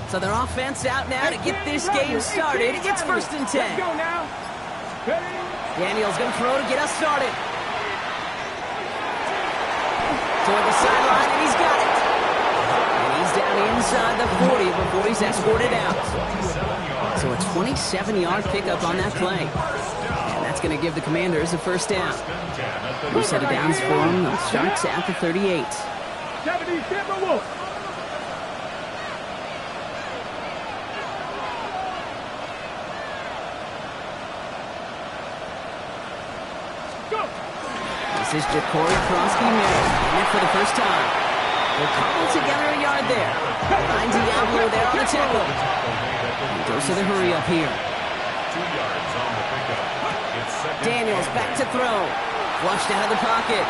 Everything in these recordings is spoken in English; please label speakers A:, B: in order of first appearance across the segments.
A: So their offense out now to get this game started. It's 1st and 10.
B: Let's go now.
A: Daniels going to throw to get us started. Toward the sideline, and he's got it. And he's down inside the 40 before he's escorted out. So a 27-yard pickup on that play. And that's going to give the Commanders a first down. New set of downs for them. Starts at the 38.
B: 70, Timberwolves.
A: This is Jacory Krosky-Merritt in it for the first time. They'll cobble together a yard there. Ryan Diablo there on the tackle. And goes to the hurry up here.
C: 2 yards on the pickup. It's second.
A: Daniels back to throw. Flushed out of the pocket.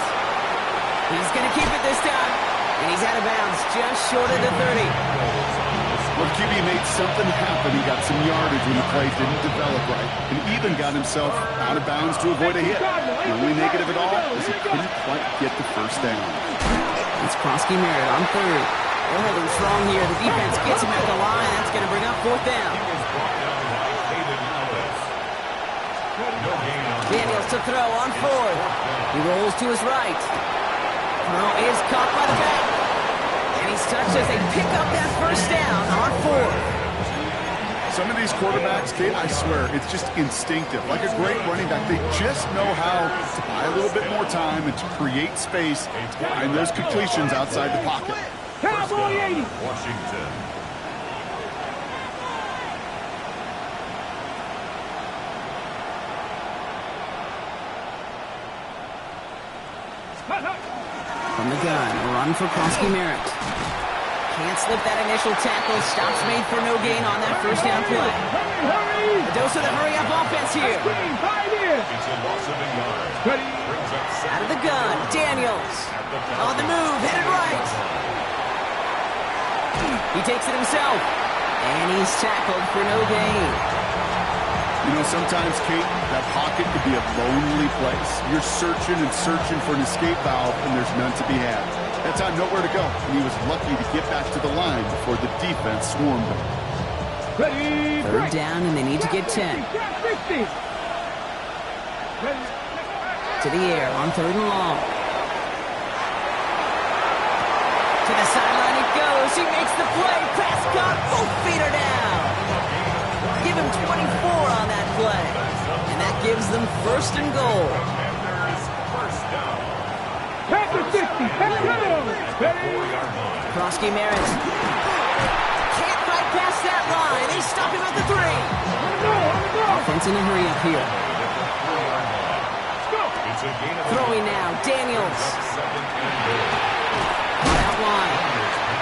A: He's going to keep it this time. And he's out of bounds just short of the 30.
D: Well, QB made something happen. He got some yardage when the play didn't develop right. And even got himself out of bounds to avoid a hit. The only negative at all is he couldn't quite get the first down.
A: It's Krosky-Merritt on 3rd. They're holding strong here. The defense gets him at the line. That's going to bring up 4th down. Daniels to throw on 4th. He rolls to his right. Throw is caught by the back. And he's touched as they pick up that first down on 4th.
D: Some of these quarterbacks, Kate, I swear, it's just instinctive. Like a great running back, they just know how to buy a little bit more time and to create space behind those completions outside the pocket.
B: Cowboy 80.
C: Washington.
A: From the gun, a run for Krosky-Merritt. Can't slip that initial tackle. Stops made for no gain on that first down play. A dose of the hurry-up offense here.
C: It's a loss of a yard. Brings up
A: Out of the gun, Daniels. On the move, headed right. He takes it himself. And he's tackled for no gain.
D: You know, sometimes, Kate, that pocket could be a lonely place. You're searching and searching for an escape valve, and there's none to be had. That time, nowhere to go, and he was lucky to get back to the line before the defense swarmed him.
A: 3rd down, and they need to get 10. To the air on 3rd and long. To the sideline it goes. He makes the play. Pass caught. Both feet are down. Give him 24 on that play. And that gives them 1st and goal. Krosky-Merritt. Can't quite pass that line. They stop him at the 3. Offense in a hurry up here. Throwing now. Daniels. Out line.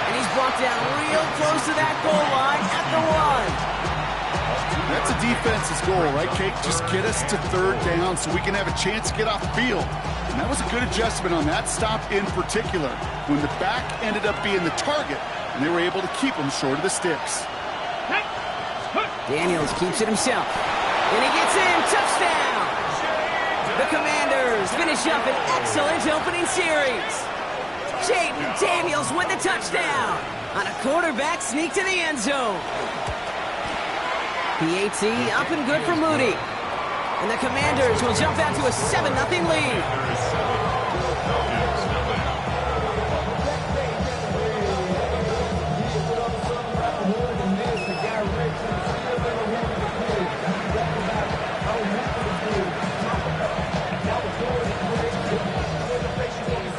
A: And he's brought down real close to that goal line at the 1.
D: That's a defense's goal, right, Kate? Just get us to 3rd down so we can have a chance to get off the field. And that was a good adjustment on that stop in particular, when the back ended up being the target, and they were able to keep him short of the sticks.
A: Daniels keeps it himself. And he gets in. Touchdown! The Commanders finish up an excellent opening series. Jaden Daniels with the touchdown on a quarterback sneak to the end zone. PAT up and good for Moody. And the Commanders will jump out to a 7-0 lead.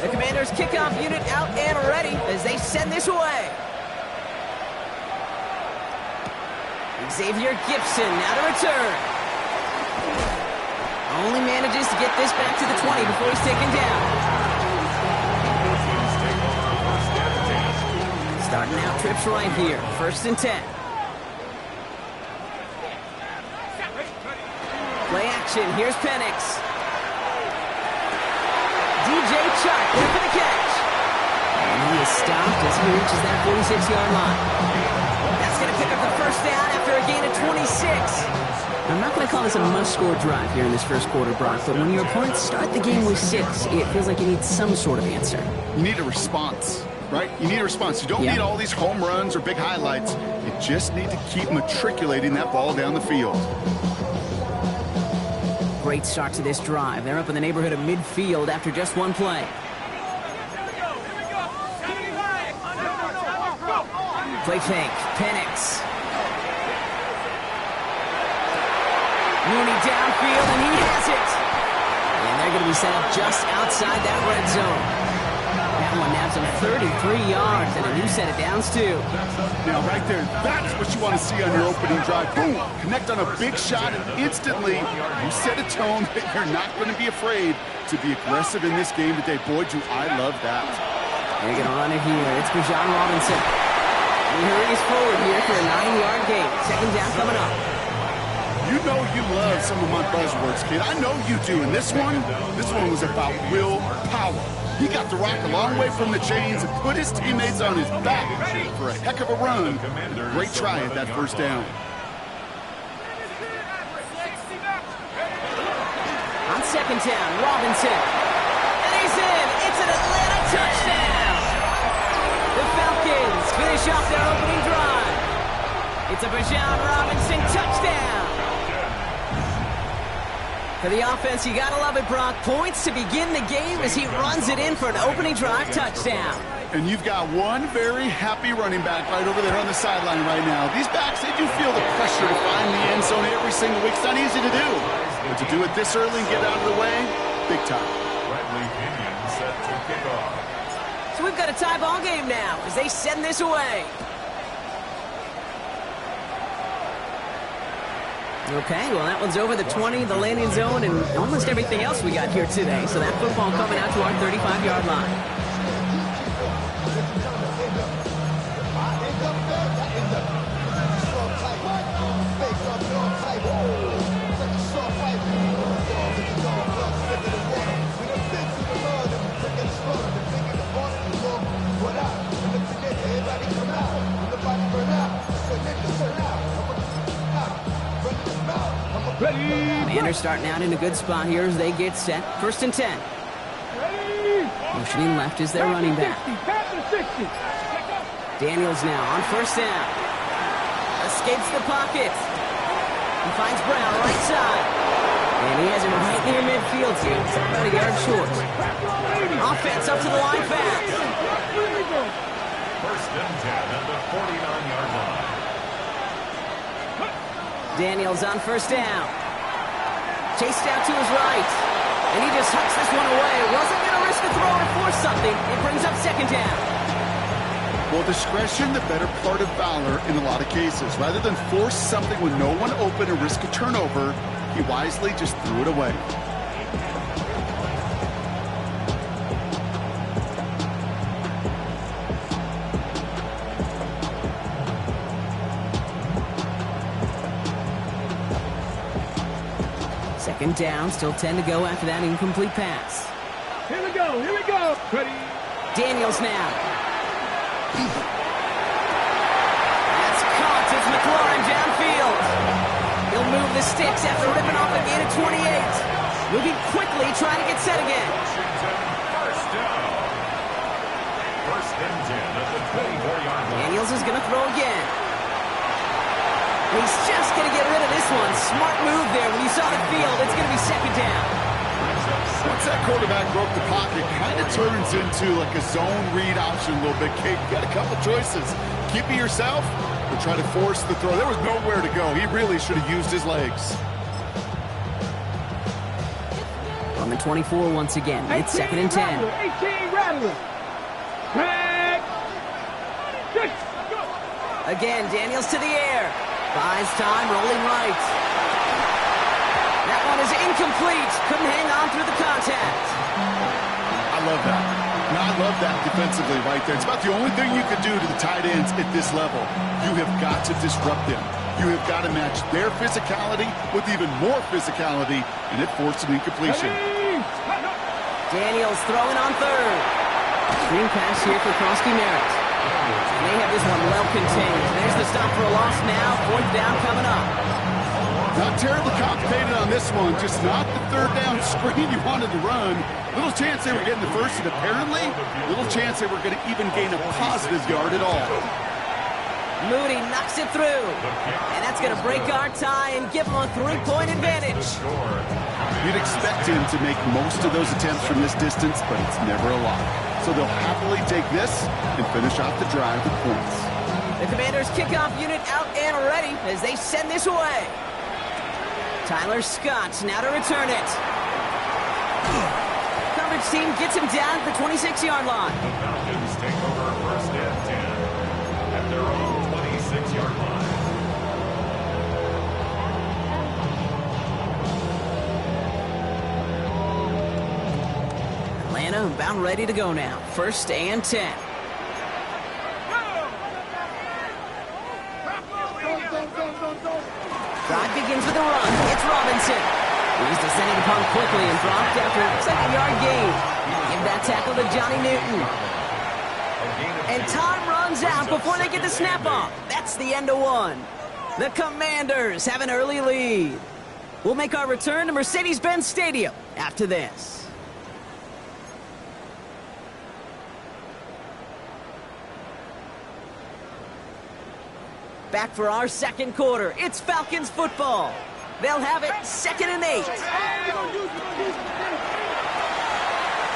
A: The Commanders kickoff unit out and ready as they send this away. Xavier Gibson now to return. Only manages to get this back to the 20 before he's taken down. Starting out trips right here. 1st and 10. Play action. Here's Penix. DJ Chark there for the catch. And he is stopped as he reaches that 46-yard line. That's going to pick up the first down after a gain of 26. I'm not going to call this a must-score drive here in this first quarter, Brock, but when your opponents start the game with 6, it feels like you need some sort of answer.
D: You need a response. right? You need a response. You don't need all these home runs or big highlights. You just need to keep matriculating that ball down the field.
A: Great start to this drive. They're up in the neighborhood of midfield after just one play. Play fake. Penix. Mooney downfield, and he has it. And they're going to be set up just outside that red zone. That one nabs him 33 yards and a new set of downs, too.
D: Now, right there, that's what you want to see on your opening drive. Boom! Connect on a big shot, and instantly you set a tone that you're not going to be afraid to be aggressive in this game today. Boy, do I love that.
A: They're going to run it here. It's Bijan Robinson. He hurries forward here for a 9-yard gain. Second down coming up.
D: You know you love some of my buzzwords, kid. I know you do. And this one was about willpower. He got the rock a long way from the chains and put his teammates on his back for a heck of a run. Great try at that first down.
A: On second down, Robinson. And he's in. It's an Atlanta touchdown. The Falcons finish off their opening drive. It's a Bijan Robinson touchdown. For the offense, you gotta love it, Brock. Points to begin the game as he runs it in for an opening drive touchdown.
D: And you've got one very happy running back right over there on the sideline right now. These backs, they do feel the pressure to find the end zone every single week. It's not easy to do. But to do it this early and get out of the way, big time.
C: Bradley Pinion set to kick off.
A: So we've got a tie ball game now as they send this away. Okay, well, that one's over the 20, the landing zone, and almost everything else we got here today. So that football coming out to our 35-yard line. Commanders starting out in a good spot here as they get set. First and 10. Motioning left is their running back. Daniels now on first down. Escapes the pocket. He finds Brown right side. And he has him right near midfield here. It's about a yard short. Offense up to the line fast.
C: First and 10 at the 49-yard line.
A: Daniels on first down. Chased out to his right. And he just hucks this one away. Wasn't going to risk a throw or force something. It brings up second down.
D: Well, discretion, the better part of valor in a lot of cases. Rather than force something with no one open and risk a turnover, he wisely just threw it away.
A: Second down, still 10 to go after that incomplete pass.
B: Here we go, here we go. Ready.
A: Daniels now. That's caught as McLaurin downfield. He'll move the sticks after ripping off a gain of 28. Moving quickly, trying to get set again.
C: First down. First and 10 at the 24-yard line.
A: Daniels is going to throw again. He's just going to get rid of this one. Smart move there. When you saw the field, it's going to be second down.
D: Once that quarterback broke the pocket, kind of turns into like a zone read option a little bit. Kate, you got a couple choices. Keep it yourself or try to force the throw. There was nowhere to go. He really should have used his legs.
A: On the 24 once again. It's second and 10.
B: 18 Rattler. Back.
A: Again, Daniels to the air. Buys time, rolling right. That one is incomplete. Couldn't hang on through the contact.
D: I love that. Now, I love that defensively right there. It's about the only thing you could do to the tight ends at this level. You have got to disrupt them. You have got to match their physicality with even more physicality, and it forced an incompletion.
A: Daniels throwing on third. Screen pass here for Krosky Merritt. And they have this one well contained. There's the stop for a loss now. Fourth down coming up.
D: Not terribly complicated on this one, just not the third down screen you wanted to run. Little chance they were getting the first, and apparently, little chance they were going to even gain a positive yard at all.
A: Moody knocks it through, and that's going to break our tie and give them a 3-point advantage.
D: You'd expect him to make most of those attempts from this distance, but it's never a lot. So they'll happily take this and finish off the drive with points.
A: The Commanders' kickoff unit out and ready as they send this away. Tyler Scott now to return it. Coverage team gets him down at the 26-yard line.
C: The Falcons take over first and 10 at their own 26-yard line.
A: Atlanta about ready to go now. First and 10. Drive begins with a run. It's Robinson. He's descended upon quickly and dropped after it looks like a yard gain. Give that tackle to Johnny Newton. And time runs out before they get the snap off. That's the end of one. The Commanders have an early lead. We'll make our return to Mercedes-Benz Stadium after this. Back for our second quarter. It's Falcons football. They'll have it 2nd and 8.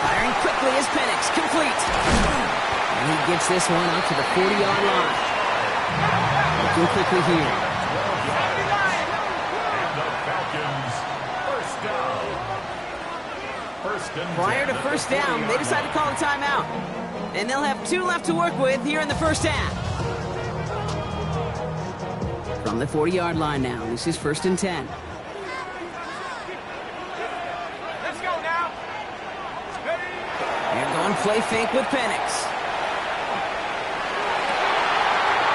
A: Firing quickly is Penix, complete. And he gets this one out to the 40-yard line. Looking quickly here.
C: And the Falcons, first down.
A: Prior to first down, they decide to call a timeout. And they'll have 2 left to work with here in the first half. From the 40-yard line now, this is 1st and 10.
B: Let's go now.
A: They're going play fake with Penix.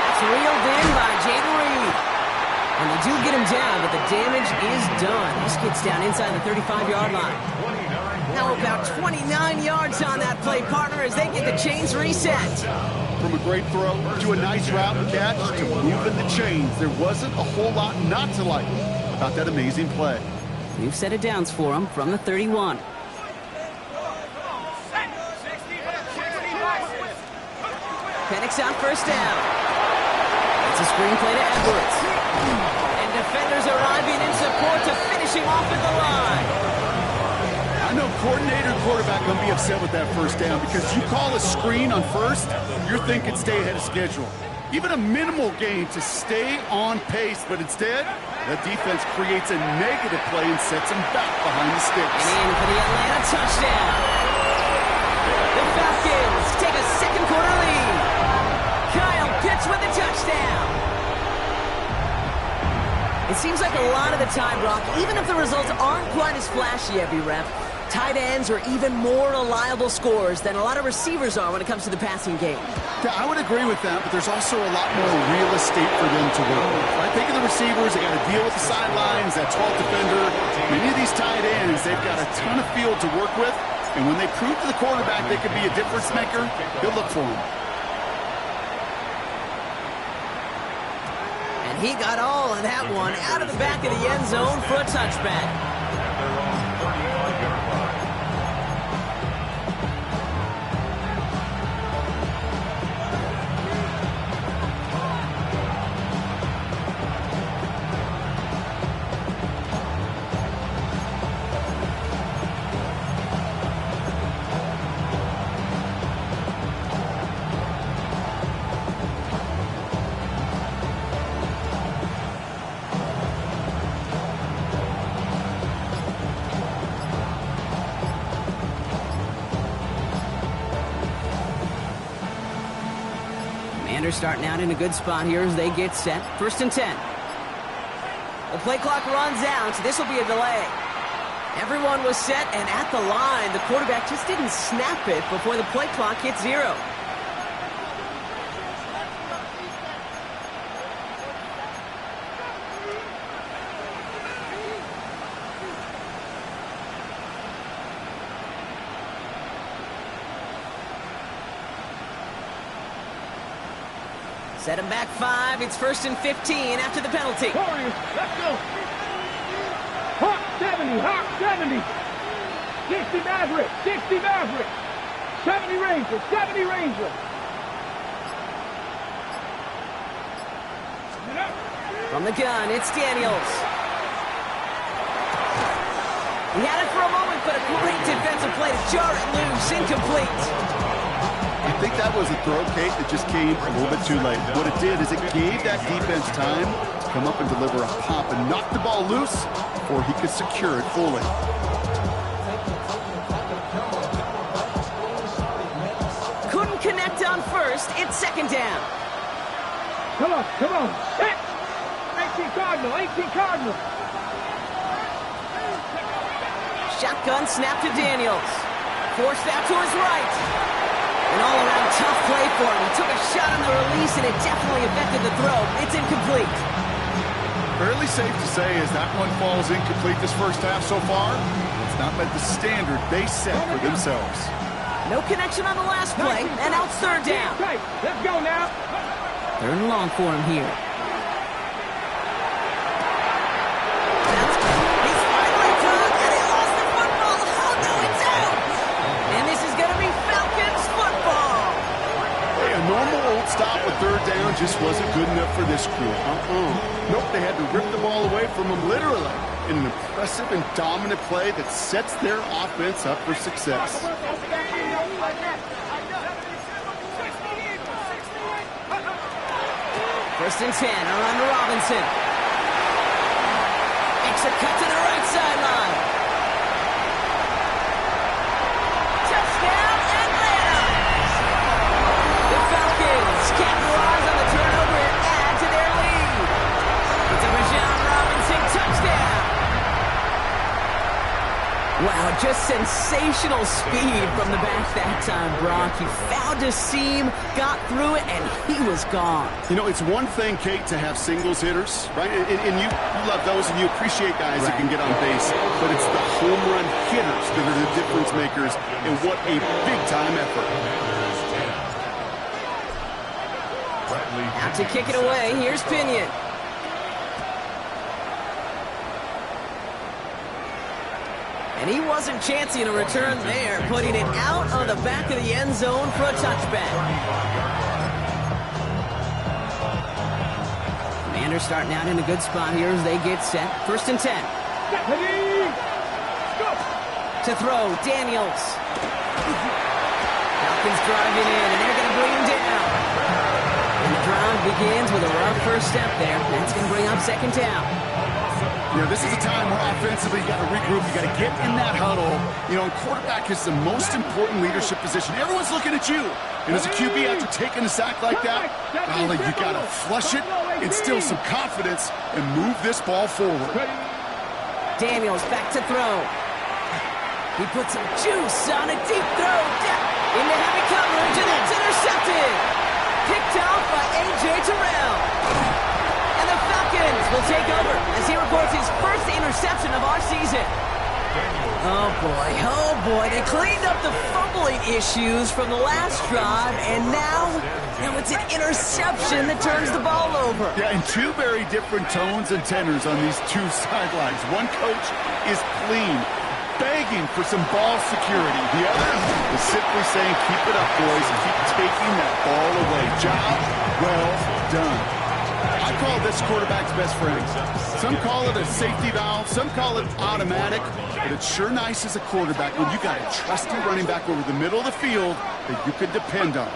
A: It's reeled in by Jaden Reed. And they do get him down, but the damage is done. This gets down inside the 35-yard line. Now about 29 yards on that play, partner, as they get the chains reset.
D: From a great throw to a nice route and catch to moving the chains, there wasn't a whole lot not to like about that amazing play.
A: We've set it downs for him from the 31. Penix out first down. It's a screen play to Edwards. And defenders arriving in support to finish him off at the line.
D: I know coordinator and quarterback going to be upset with that first down because you call a screen on first, you're thinking stay ahead of schedule. Even a minimal gain to stay on pace, but instead, that defense creates a negative play and sets them back behind the sticks.
A: And in for the Atlanta touchdown. The Falcons take a second quarter lead. Kyle Pitts with the touchdown. It seems like a lot of the time, Brock, even if the results aren't quite as flashy every rep, tight ends are even more reliable scorers than a lot of receivers are when it comes to the passing game.
D: Yeah, I would agree with that, but there's also a lot more real estate for them to work with. Right? Think of the receivers, they got to deal with the sidelines, that 12th defender. Many of these tight ends, they've got a ton of field to work with, and when they prove to the quarterback they could be a difference maker, he'll look for them.
A: And he got all of that one out of the back of the end zone for a touchback. Starting out in a good spot here as they get set. 1st and 10. The play clock runs out. This will be a delay. Everyone was set and at the line. The quarterback just didn't snap it before the play clock hit 0. Set him back 5. It's 1st and 15 after the penalty.
B: Let's go. 70, Hawk, 70. 60 Maverick, 60 Maverick. 70 Ranger, 70 Ranger.
A: From the gun, it's Daniels. He had it for a moment, but a great defensive play to jar it loose. Incomplete.
D: I think that was a throw, Kate, that just came a little bit too late. What it did is it gave that defense time to come up and deliver a pop and knock the ball loose before he could secure it fully.
A: Couldn't connect on first. It's second down.
B: Come on, come on. Hit! 18 Cardinal, 18 Cardinal.
A: Shotgun snap to Daniels. Forced out to his right. An all-around tough play for him. He took a shot on the release, and it definitely affected the throw. It's incomplete.
D: Fairly safe to say as that one falls incomplete this first half so far, it's not met the standard they set for themselves.
A: No connection on the last play, and out third down.
B: Let's go now.
A: Third and long for him here. He's finally through, and he lost the football. Oh, no, it's out. And this is going to be Falcons football.
D: Hey, a normal old stop with third down just wasn't good enough for this crew. Nope, they had to rip the ball away from them literally in an impressive and dominant play that sets their offense up for success.
A: First and 10, around to Robinson. Makes a cut to the right sideline. Touchdown, Atlanta! The Falcons capitalize on the turnover and add to their lead. It's a Bijan Robinson touchdown. Wow, just sensational speed from the back that time, Brock. He found a seam, got through it, and he was gone.
D: You know, it's one thing, Kate, to have singles hitters, right? And you love those and you appreciate guys that can get on base. But it's the home run hitters that are the difference makers, and what a big-time effort.
A: Out to kick it away, here's Pinion. And he wasn't chancing a return there, putting it out of the back of the end zone for a touchback. Commanders starting out in a good spot here as they get set. First and 10. To throw, Daniels. Falcons driving in, and they're going to bring him down. And the drive begins with a rough first step there. That's going to bring up second down.
D: Yeah, this is a time where offensively you got to regroup, you got to get in that huddle. You know, quarterback is the most important leadership position. Everyone's looking at you. And as a QB, after taking a sack like that, well, you got to flush it, instill some confidence, and move this ball forward.
A: Daniels back to throw. He puts some juice on a deep throw. Into heavy coverage, and that's intercepted. Picked off by A.J. Terrell. And the Falcons will take over as he records his first interception of our season. Oh boy, they cleaned up the fumbling issues from the last drive, and now it's an interception that turns the ball over.
D: Yeah, and two very different tones and tenors on these two sidelines. One coach is clean, begging for some ball security. The other is simply saying, keep it up, boys, and keep taking that ball away. Job well done. I call this quarterback's best friend. Some call it a safety valve, some call it automatic, but it's sure nice as a quarterback when you got a trusty running back over the middle of the field that you can depend on.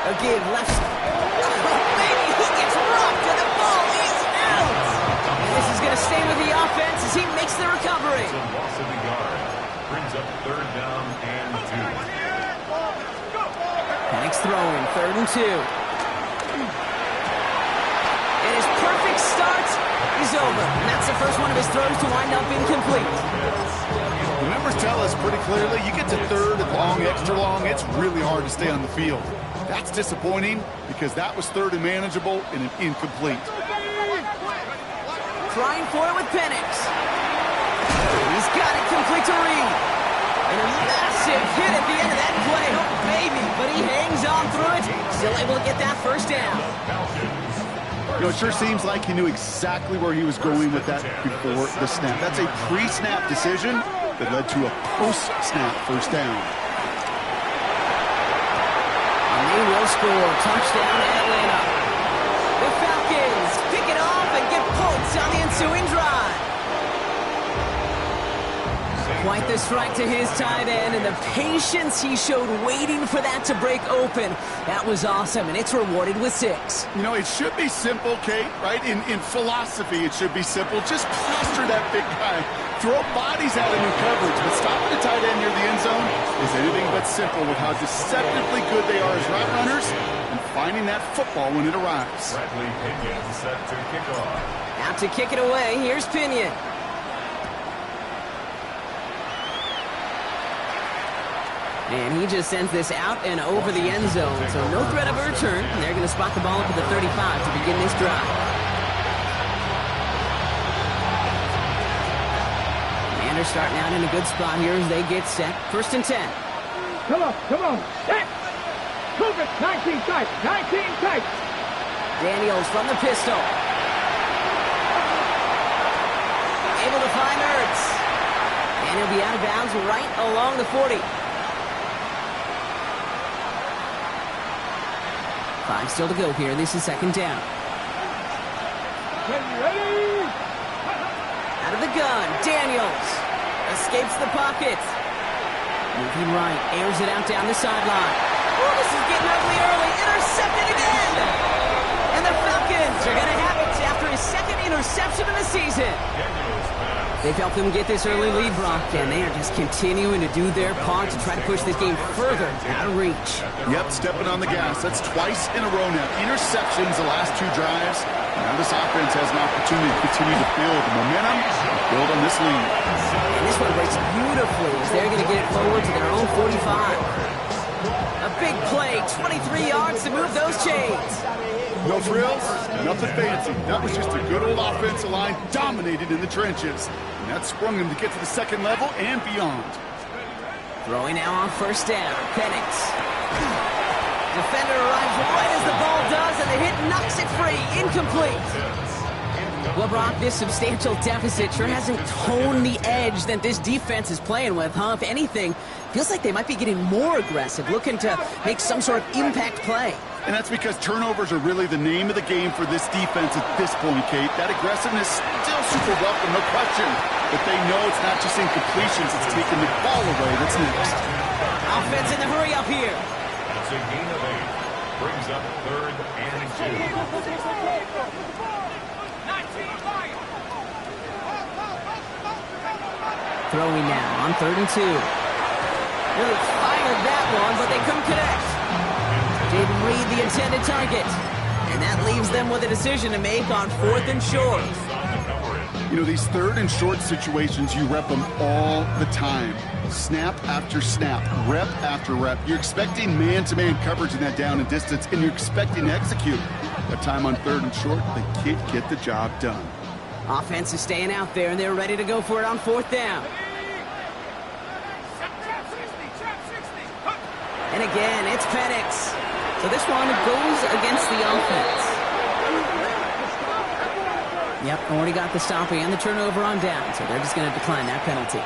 A: Again, left. Oh, baby, he gets rocked and the ball is out. And this is going to stay with the offense as he makes the recovery.
C: It's a loss of the yard. Brings up third down and 2.
A: Penix throwing, third and 2. And his perfect start is over. And that's the first one of his throws to wind up incomplete.
D: The numbers tell us pretty clearly, you get to third and long, extra long, it's really hard to stay on the field. That's disappointing because that was third and manageable and an incomplete.
A: Trying for it with Penix. He's got it complete to Reed. And a massive hit at the end of that play. Oh, baby. But he hangs on through it. Still able to get that first down.
D: You know, it sure seems like he knew exactly where he was going with that before the snap. That's a pre-snap decision that led to a post-snap first down.
A: And they will score. Touchdown, Atlanta. The Falcons pick it off and get points on the ensuing drive. Quite the strike to his tight end, and the patience he showed waiting for that to break open. That was awesome, and it's rewarded with 6.
D: You know, it should be simple, Kate, right? In philosophy, it should be simple. Just plaster that big guy. Throw bodies out of new coverage, but stopping the tight end near the end zone is anything but simple with how deceptively good they are as route runners and finding that football when it arrives.
C: Bradley Pinion set to kick off.
A: Out to kick it away, here's Pinion. And he just sends this out and over the end zone. So no threat of a return. They're going to spot the ball up at the 35 to begin this drive. And they're starting out in a good spot here as they get set. 1st and 10.
B: Come on, set. Move it, 19 tight, 19 tight.
A: Daniels from the pistol. Able to find Ertz. And he'll be out of bounds right along the 40. 5 still to go here. This is 2nd down.
B: Ready?
A: Out of the gun, Daniels escapes the pocket. Moving right, airs it out down the sideline. Oh, this is getting ugly early. Intercepted again. And the Falcons are going to have it after his 2nd interception of the season. They've helped them get this early lead, Brock, and they are just continuing to do their part to try to push this game further out of reach.
D: Yep, stepping on the gas. That's twice in a row now. Interceptions the last 2 drives. Now this offense has an opportunity to continue to build momentum and build on this lead.
A: And this one breaks beautifully as they're going to get it forward to their own 45. A big play, 23 yards to move those chains.
D: No frills, nothing fancy. That was just a good old offensive line dominated in the trenches. And that sprung them to get to the 2nd level and beyond.
A: Throwing now on 1st down. Penix. Defender arrives right as the ball does, and the hit knocks it free. Incomplete. Well, Brock, this substantial deficit sure hasn't toned the edge that this defense is playing with, huh? If anything, feels like they might be getting more aggressive, looking to make some sort of impact play.
D: And that's because turnovers are really the name of the game for this defense at this point, Kate. That aggressiveness still super welcome, no question. But they know it's not just incompletions, it's taking the ball away that's next.
A: Offense in the hurry up here.
C: That's a gain of 8. Brings up 3rd and 2.
A: Throwing now on 3rd and 2. Really fired that one, but they couldn't connect. Didn't read the intended target. And that leaves them with a decision to make on 4th and short.
D: You know, these 3rd and short situations, you rep them all the time. Snap after snap, rep after rep. You're expecting man-to-man coverage in that down and distance, and you're expecting to execute. That time on 3rd and short, they can't get the job done.
A: Offense is staying out there, and they're ready to go for it on 4th down. And again, it's Penix. So this one goes against the offense. Yep, already got the stop and the turnover on down, so they're just going to decline that penalty.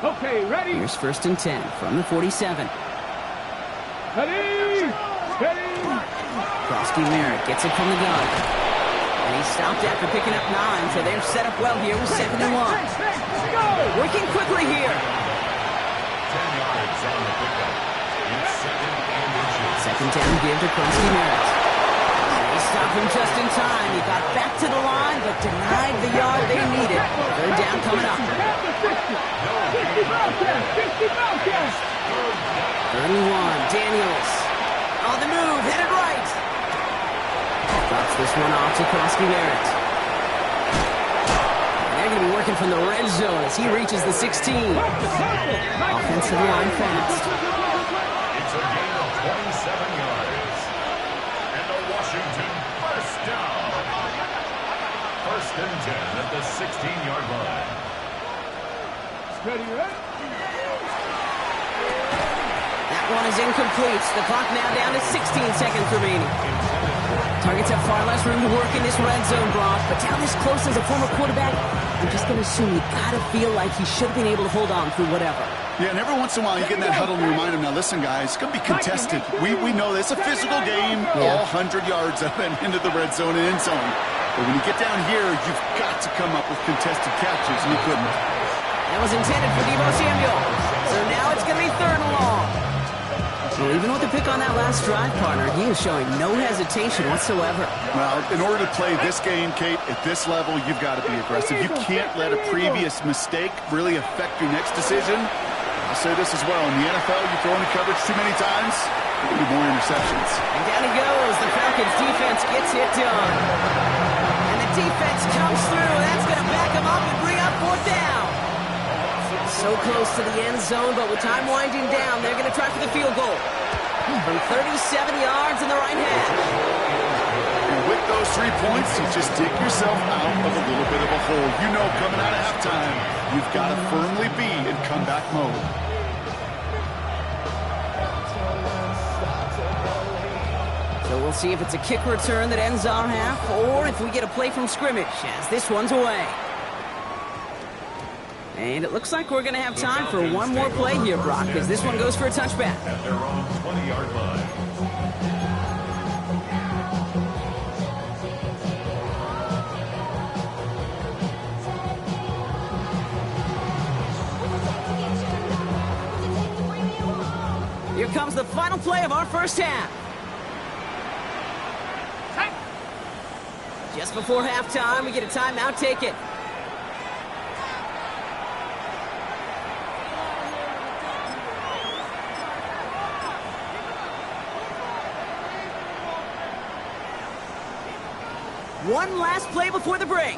B: Okay, ready?
A: Here's 1st and 10 from the 47.
B: Ready? Ready?
A: Krosky Merritt gets it from the gun. And he stopped after picking up 9, so they're set up well here with 2nd and 1. Working quickly here.
C: 10 yards on the pickup. It's 2nd and 2.
A: 2nd down give to Krosky Merritt. They stopped him just in time. He got back to the line, but denied the yard they needed. 3rd down coming up. 31, Daniels. On the move, headed right. Drops this one off to Krosky Merritt. They're going to be working from the red zone as he reaches the 16. Offensive line fast.
C: It's a gain of 27 yards. And the Washington first down. First and 10 at the 16-yard line.
B: Ready, ready?
A: That one is incomplete. The clock now down to 16 seconds remaining. Targets have far less room to work in this red zone, Brock, but down this close as a former quarterback, I'm just going to assume you got to feel like he should have been able to hold on through whatever.
D: Yeah, and every once in a while you get in that huddle and you remind him, now listen, guys, it's going to be contested. We know this. It's a physical game, all 100 yards up and into the red zone and end zone. But when you get down here, you've got to come up with contested catches, and you couldn't.
A: That was intended for Deebo Samuel. So now it's going to be 3rd and long. Well, even with the pick on that last drive, partner, he is showing no hesitation whatsoever.
D: Well, in order to play this game, Kate, at this level, you've got to be aggressive. You can't let a previous mistake really affect your next decision. I'll say this as well. In the NFL, you throw into coverage too many times, there will be more interceptions.
A: And down he goes. The Falcons defense gets it done. And the defense comes through. That's going to back him up and bring up 4th down. So close to the end zone, but with time winding down, they're going to try for the field goal. From 37 yards in the right half.
D: And with those 3 points, you just dig yourself out of a little bit of a hole. You know, coming out of halftime, you've got to firmly be in comeback mode.
A: So we'll see if it's a kick return that ends our half, or if we get a play from scrimmage, as this one's away. And it looks like we're going to have time for one more play here, Brock, because this one goes for a touchback.
C: At their own 20-yard line.
A: Here comes the final play of our first half. Just before halftime, we get a timeout taken. One last play before the break.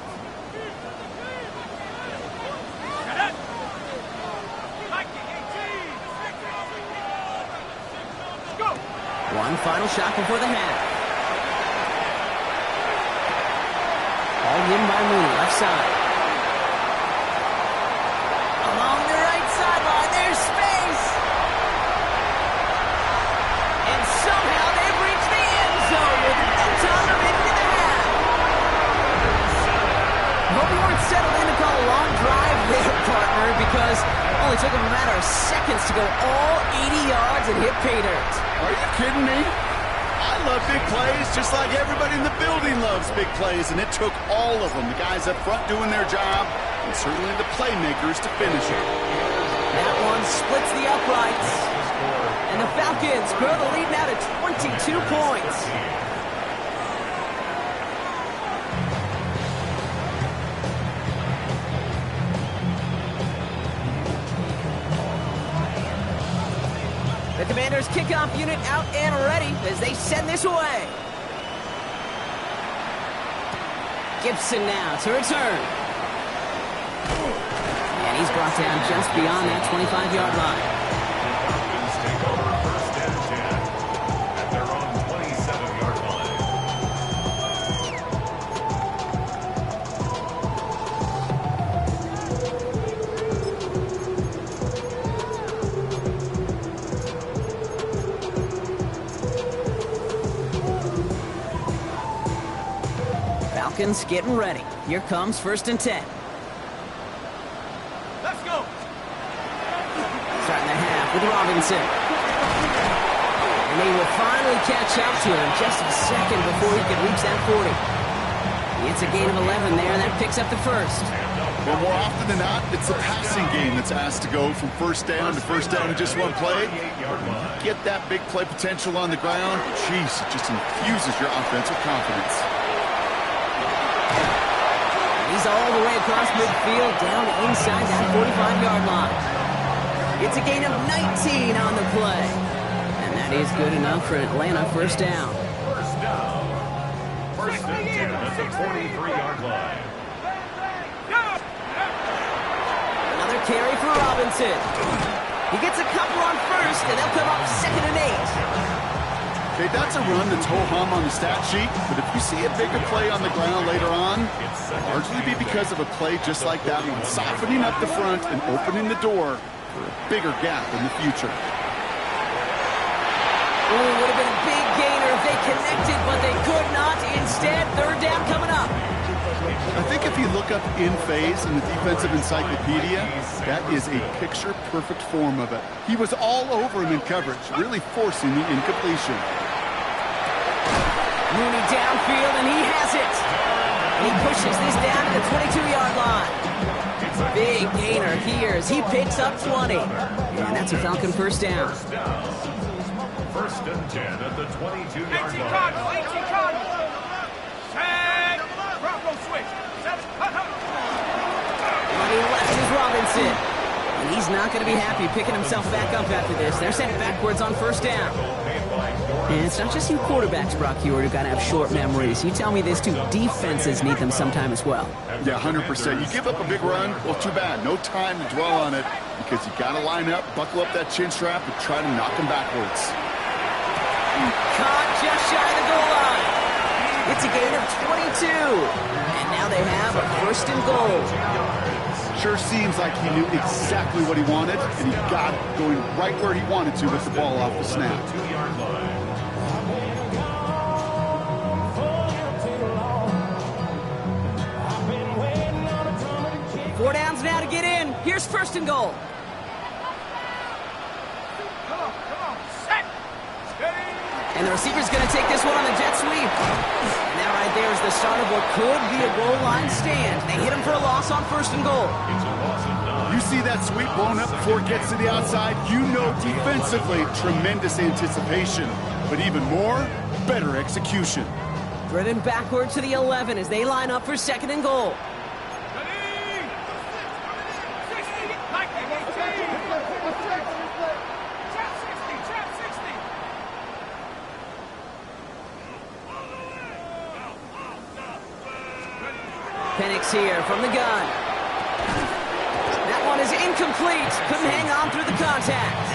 A: One final shot before the half. All in by Mooney, left side. Along the right sideline, there's space. And somehow they've reached the end zone with no time remaining in the half. Hope you weren't settled in to call a long drive there, partner, because it only took them a matter of seconds to go all 80 yards and hit pay dirt.
D: Are you kidding me? I love big plays, just like everybody in the building loves big plays, and it took all of them, the guys up front doing their job, and certainly the playmakers to finish it.
A: That one splits the uprights, and the Falcons grow the lead now to 22 points. The Commanders' kickoff unit out and ready as they send this away. Gibson now to return. And he's brought down just beyond that 25-yard line.
C: Falcons take over 1st and 10 at their own 27-yard line.
A: Falcons getting ready. Here comes 1st and 10.
B: Let's go.
A: Starting the half with Robinson. And they will finally catch up to him just a second before he can reach that 40. It's a gain of 11 there, and that picks up the first.
D: Well, more often than not, it's the passing game that's asked to go from first down to first down in just one play. Get that big play potential on the ground, jeez, it just infuses your offensive confidence.
A: He's all the way across midfield, down inside that 45-yard line. It's a gain of 19 on the play. And that is good enough for an Atlanta first down.
C: First down. 1st and 10 at the 43-yard line.
A: Another carry for Robinson. He gets a couple on first, and they'll come up 2nd and 8.
D: Okay, that's a run that's ho-hum on the stat sheet, but if you see a bigger play on the ground later on, largely be because of a play just like that one, softening up the front and opening the door for a bigger gap in the future.
A: Oh, it would have been a big gainer if they connected, but they could not. Instead, third down coming up.
D: I think if you look up in phase in the defensive encyclopedia, that is a picture-perfect form of it. He was all over him in coverage, really forcing the incompletion.
A: Mooney downfield, and he has it. And he pushes this down to the 22-yard line. Big gainer here as he picks up 20. And that's a Falcon first down.
C: First and 10 at the 22-yard
B: 18
C: line.
B: Cardinal, 18 Cardinal. Set. Bronco switch. Set.
A: Money left is Robinson. And he's not going to be happy picking himself back up after this. They're sent backwards on first down. And it's not just you quarterbacks, Brock Heward, who got to have short memories. You tell me this too, defenses need them sometime as well.
D: Yeah, 100%. You give up a big run, well, too bad. No time to dwell on it because you got to line up, buckle up that chin strap, and try to knock them backwards.
A: Caught just shy of the goal line. It's a gain of 22. And now they have a first and goal.
D: Sure seems like he knew exactly what he wanted, and he got it going right where he wanted to with the ball off the snap.
C: 2-yard line.
A: Four downs now to get in. Here's first and goal.
B: Come on. Set. Steady.
A: And the receiver's going to take this one on the jet sweep. And that right there is the start of what could be a goal line stand. They hit him for a loss on first and goal.
C: It's a loss of 9.
D: You see that sweep blown up before it gets to the outside, you know defensively, tremendous anticipation. But even more, better execution.
A: Driven backward to the 11 as they line up for second and goal.
B: Steady. 60. Like it. 18. Trap 60.
A: Penix here from the gun. That one is incomplete. Couldn't hang on through the contact.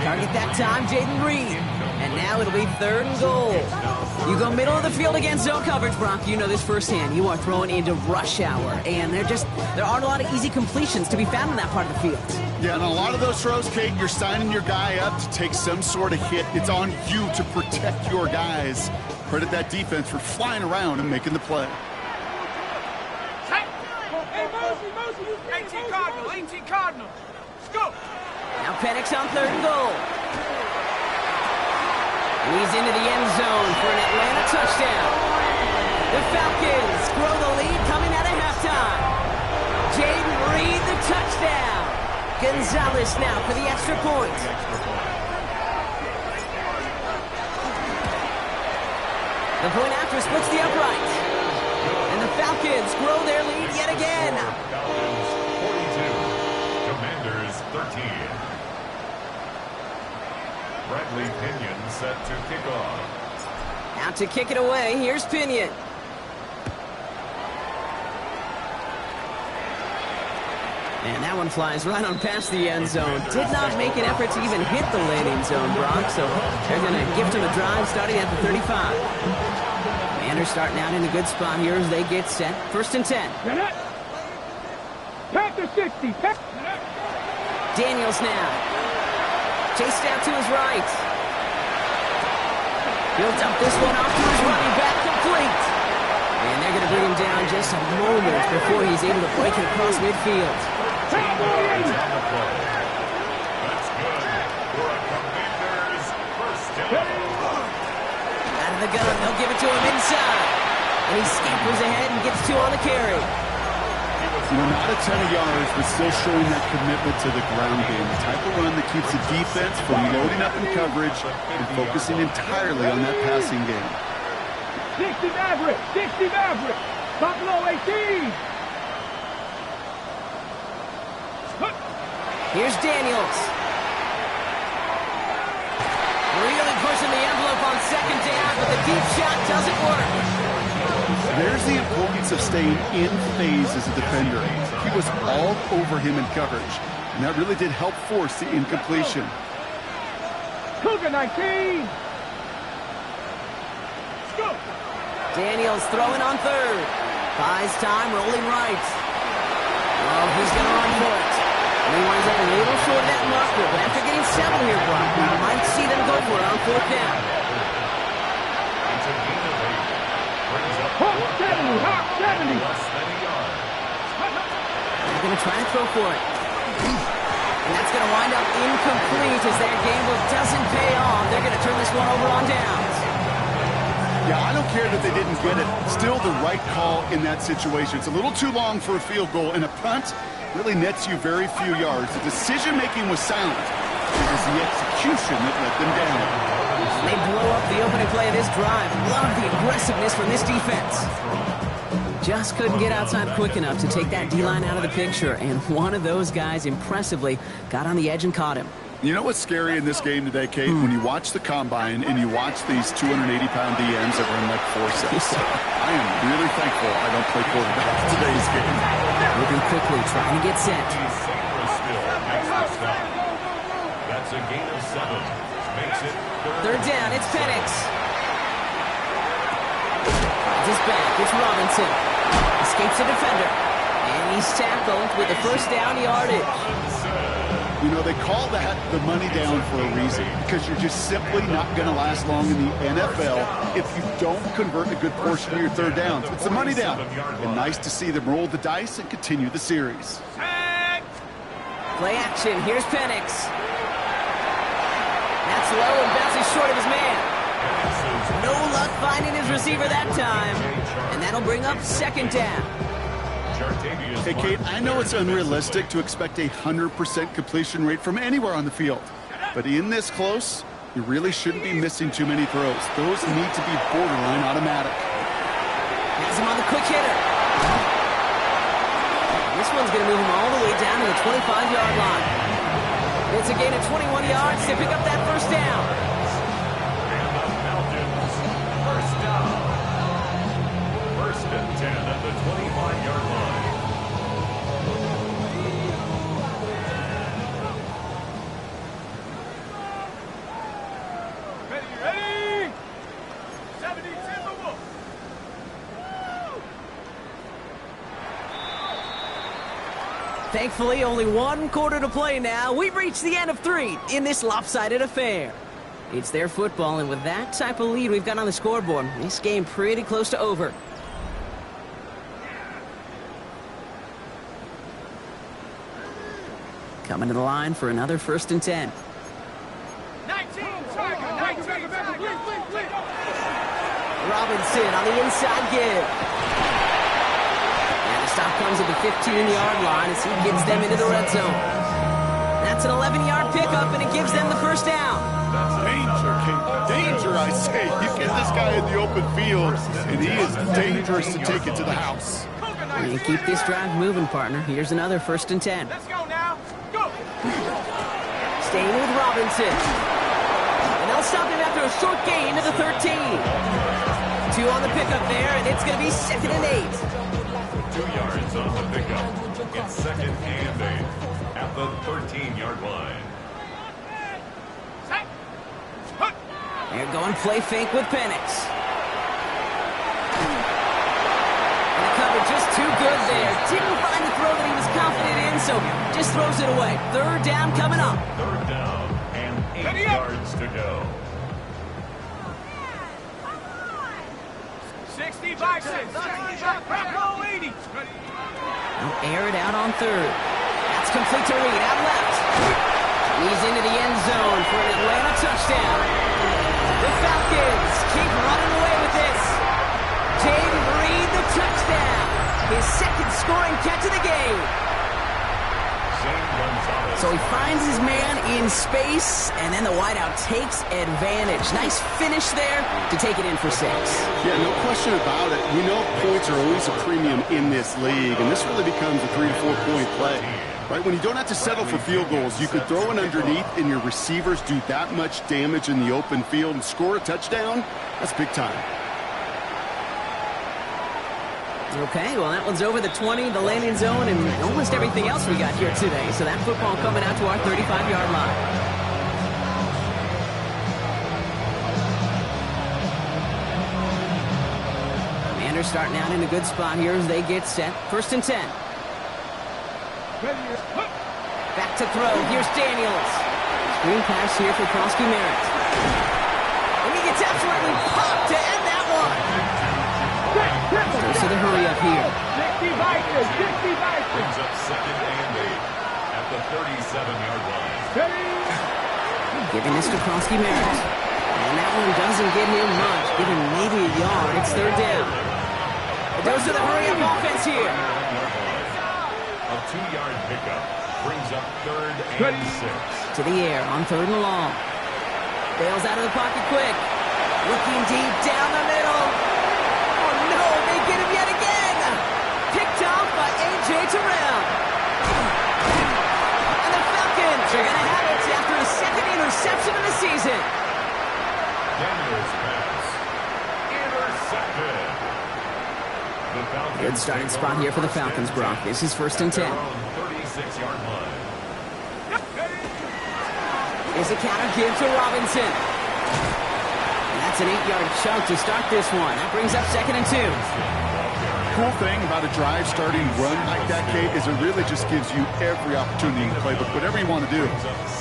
A: Target that time, Jaden Reed. And now it'll be third and goal. You go middle of the field against zone coverage, Brock. You know this firsthand. You are throwing into rush hour. And there aren't a lot of easy completions to be found in that part of the field.
D: Yeah, and a lot of those throws, Kate, you're signing your guy up to take some sort of hit. It's on you to protect your guys. Credit that defense for flying around and making the play.
B: Hey, Mosey, 18 Cardinal. Let's go.
A: Now Penix on third and goal. He's into the end zone for an Atlanta touchdown. The Falcons grow the lead coming out of halftime. Jaden Reed, the touchdown. Gonzalez now for the extra point. The point after splits the upright. And the Falcons grow their lead yet again.
C: Falcons 42. Commanders 13. Bradley Pinion set to kick off.
A: Out to kick it away, here's Pinion. And that one flies right on past the end zone. Did not make an effort to even hit the landing zone, Brock, so they're going to gift him a drive starting at the 35. Commanders starting out in a good spot here as they get set. First and 10.
B: Panther 60.
A: Daniels now. Chased out to his right. He'll dump this one off to his running back, complete. And they're going to bring him down just a moment before he's able to break it across midfield.
C: That's good for a Commanders first down.
A: Out of the gun, they'll give it to him inside. And he scampers ahead and gets two on the carry.
D: Not a ton of yards, but still showing that commitment to the ground game. The type of run that keeps the defense from loading up in coverage and focusing entirely on that passing game.
B: 60 Maverick. Buffalo 18.
A: Here's Daniels. Really pushing the envelope on second down, but the deep shot doesn't work.
D: There's the importance of staying in phase as a defender. He was all over him in coverage, and that really did help force the incompletion.
B: Cougar 19.
A: Daniels throwing on third. Buys time, rolling right. Oh, he's going to run for it. And he winds up a little short of that marker, but after getting 7 here, Brock, we might see them go for it on 4th down.
C: It's a gain of 8. Brings up
B: Hawk 70, Hawk 70.
C: less than a yard.
A: They're going to try to throw for it. And that's going to wind up incomplete as their gamble doesn't pay off. They're going to turn this one over on downs.
D: Yeah, I don't care that they didn't get it. Still the right call in that situation. It's a little too long for a field goal, and a punt really nets you very few yards. The decision-making was sound. It was the execution that let them down.
A: And they blow up the opening play of this drive. Love the aggressiveness from this defense. Just couldn't get outside quick enough to take that D-line out of the picture, and one of those guys impressively got on the edge and caught him.
D: You know what's scary in this game today, Kate? When you watch the combine and you watch these 280-pound DNs that run like forceps. I am really thankful I don't play quarterback in today's game.
A: Moving quickly, trying to get set.
C: Sabres still makes the stop. That's a gain of 7. Makes it
A: 3rd down, it's Penix. Finds his back, it's Robinson. Escapes the defender. And he's tackled with the 1st down yardage.
D: You know, they call that the money down for a reason, because you're just simply not going to last long in the NFL if you don't convert a good portion of your 3rd downs. It's the money down. And nice to see them roll the dice and continue the series.
A: Play action, here's Penix. That's low and bounces short of his man. No luck finding his receiver that time. And that'll bring up 2nd down.
D: Hey, Kate, I know it's unrealistic to expect a 100% completion rate from anywhere on the field. But in this close, you really shouldn't be missing too many throws. Those need to be borderline automatic.
A: Has him on the quick hitter. This one's going to move him all the way down to the 25-yard line. It's a gain of 21 yards to pick up that 1st down.
C: And the Falcons, 1st down. 1st and 10 at the 25-yard line.
B: Ready? 70 Timberwolves.
A: Thankfully, only 1 quarter to play now. We've reached the end of 3 in this lopsided affair. It's their football, and with that type of lead we've got on the scoreboard, this game pretty close to over. Coming to the line for another 1st and 10.
B: 19, Tiger, 19,
A: Robinson on the inside give. And the stop comes at the 15-yard line as he gets them into the red zone. That's an 11-yard pickup, and it gives them the 1st down.
D: Danger, Kate. Danger, I say. You get this guy in the open field, and he is dangerous to take it to the house.
A: You keep this drive moving, partner. Here's another 1st and 10.
B: Let's go now. Go.
A: Staying with Robinson. And they'll stop him after a short gain to the 13. 2 on the pickup there, and it's going to be 2nd and 8.
C: 2 yards on the pickup. It's 2nd and 8 at the 13-yard line.
A: They're going play fake with Penix. And the cover just too good there. Didn't find the throw that he was confident in, so just throws it away. 3rd down coming up.
C: 3rd down and 8 yards to go.
B: 60 by 6. 80.
A: Air it out on 3rd. That's complete to Reed, out left. He's into the end zone for an Atlanta touchdown. The Falcons keep running away with this. Jaden Reed, the touchdown. His 2nd scoring catch of the game. So he finds his man in space, and then the wideout takes advantage. Nice finish there to take it in for 6.
D: Yeah, no question about it. We know points are always a premium in this league, and this really becomes a 3 to 4 point play. Right, when you don't have to settle for field goals, you could throw it underneath and your receivers do that much damage in the open field and score a touchdown. That's big time.
A: Okay, well, that one's over the 20, the landing zone, and almost everything else we got here today. So that football coming out to our 35-yard line. They're starting out in a good spot here as they get set. 1st and 10. Back to throw. Here's Daniels. Screen pass here for Krosky Merritt. And he gets absolutely popped to end that one. Goes to the hurry up here.
B: 60 Vikings, 60 Vikings.
C: Brings up 2nd and 8 at the 37-yard line.
A: Giving this to Krosky Merritt. And that one doesn't get him much. Give him maybe a yard. It's 3rd down. It goes to the hurry-up offense here.
C: A 2-yard pickup brings up 3rd and 6.
A: To the air on 3rd and long. Bails out of the pocket quick. Looking deep down the middle. Oh no, they get him yet again. Picked off by A.J. Terrell. And the Falcons are going to have it after a 2nd interception of the season.
C: Daniels pass. Intercepted. The Falcons
A: Good starting spot here for the Falcons, Brock. This is 1st and 10.
C: 36-yard line.
A: Here's a counter give to Robinson. And that's an 8-yard chunk to start this one. That brings up 2nd and 2.
D: Cool thing about a drive starting run like that, Kate, is it really just gives you every opportunity to play whatever you want to do.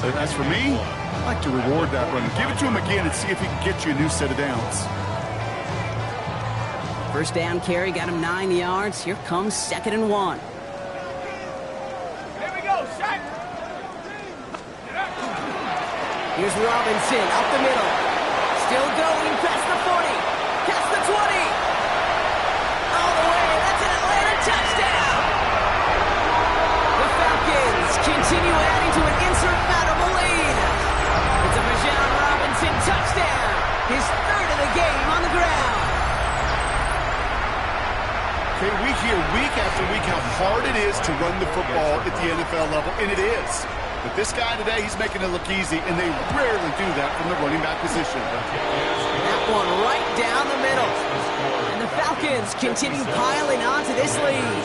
D: But as for me, I like to reward that run. Give it to him again and see if he can get you a new set of downs.
A: 1st down carry got him 9 yards. Here comes 2nd and 1.
B: Here we go, set.
A: Here's Robinson up the middle. Still going past the 40. Past the 20. All the way. That's an Atlanta touchdown. The Falcons continue adding to an insurmountable lead. It's a Bijan Robinson touchdown. His 3rd of the game on the ground.
D: Okay, we hear week after week how hard it is to run the football at the NFL level, and it is. But this guy today, he's making it look easy, and they rarely do that from the running back position.
A: That one right down the middle. And the Falcons continue piling on to this lead.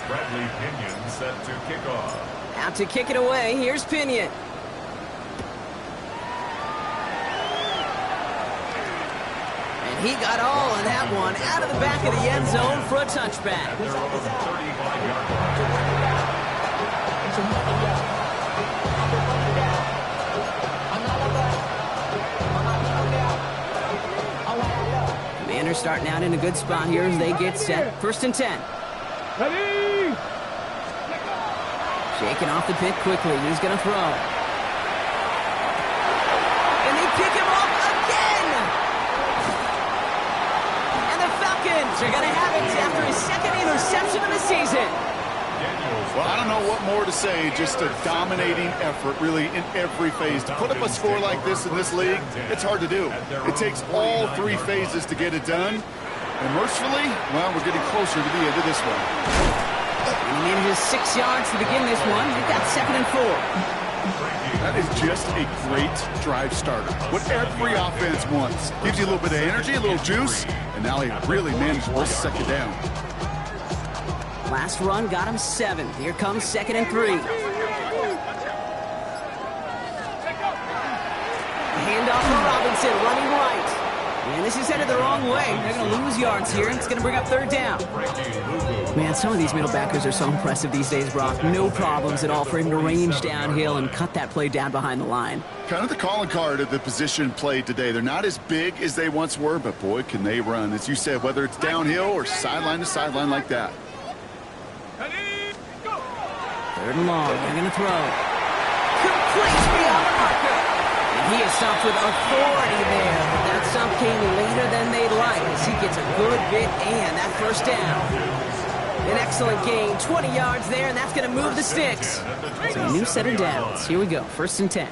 C: Bradley Pinion set to kick off.
A: Out to kick it away. Here's Pinion. He got all of that one out of the back of the end zone for a touchback.
C: Their own 35-yard line.
A: Commanders starting out in a good spot here as they get set. 1st and 10.
B: Ready?
A: Shaking off the pick quickly. He's going to throw. And they pick him off again. They're going to have it after his 2nd interception of the season.
D: Well, I don't know what more to say. Just a dominating effort, really, in every phase. To put up a score like this in this league, it's hard to do. It takes all 3 phases to get it done. And mercifully, well, we're getting closer to the end of this one.
A: And he manages 6 yards to begin this one. We've got 2nd and 4.
D: That is just a great drive starter. What every offense wants. Gives you a little bit of energy, a little juice, and now he really manageable 2nd down.
A: Last run got him 7. Here comes 2nd and 3. Handoff for Robinson, running right. And this is headed the wrong way. They're going to lose yards here, and it's going to bring up 3rd down. Man, some of these middle backers are so impressive these days, Brock. No problems at all for him to range downhill and cut that play down behind the line.
D: Kind of the calling card of the position played today. They're not as big as they once were, but boy, can they run. As you said, whether it's downhill or sideline to sideline like that.
A: 3rd and long. They're going to throw. Complete beyond the marker. And he is stopped with authority there. That stop came later than they'd like as he gets a good bit and that 1st down. An excellent gain. 20 yards there, and that's going to move the sticks. So a new set of downs. Here we go. 1st and 10.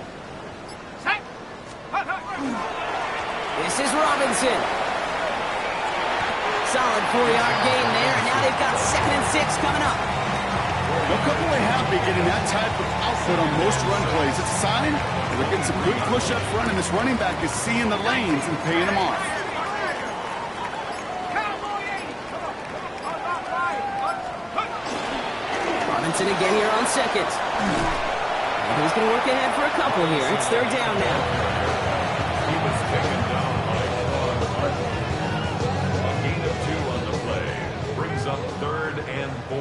A: This is Robinson. Solid 4-yard gain there, and now they've got 2nd and 6 coming up.
D: They'll come away happy getting that type of output on most run plays. It's a sign that they're getting some good push up front, and this running back is seeing the lanes and paying them off.
A: Robinson again here on 2nd. And he's going to work ahead for a couple here. It's 3rd down now.
C: taken down by Sean Martin. A gain of 2 on the play. Brings up 3rd and 4.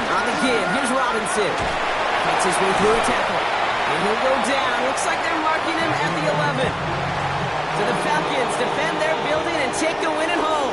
A: On the give, here's Robinson. Fights his way through a tackle. And he'll go down. Looks like they're marking him at the 11. So the Falcons defend their building and take the win at home.